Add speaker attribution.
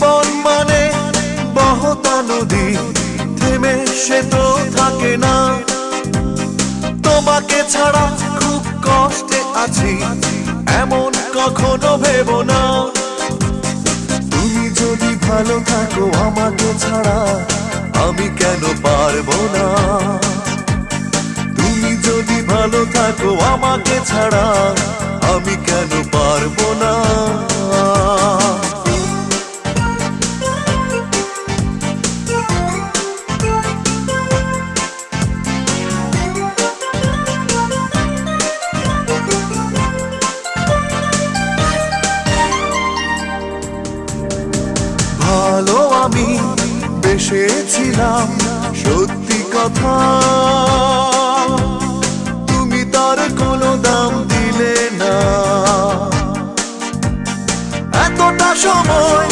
Speaker 1: জীবন মানে বহতা নদী, থেমে সে তো থাকে না। তোমাকে ছাড়া খুব কষ্টে আছি, এমন কখনো ভেবো না। তুমি যদি ভালো থাকো আমাকে ছাড়া, আমি কেন পারবো না? তুমি যদি ভালো থাকো আমাকে ছাড়া, আমি কেন পারবো না? ভালো আমি বেসেছিলাম, সত্যি কথা, তুমি তার কোনো দাম দিলে না। এতটা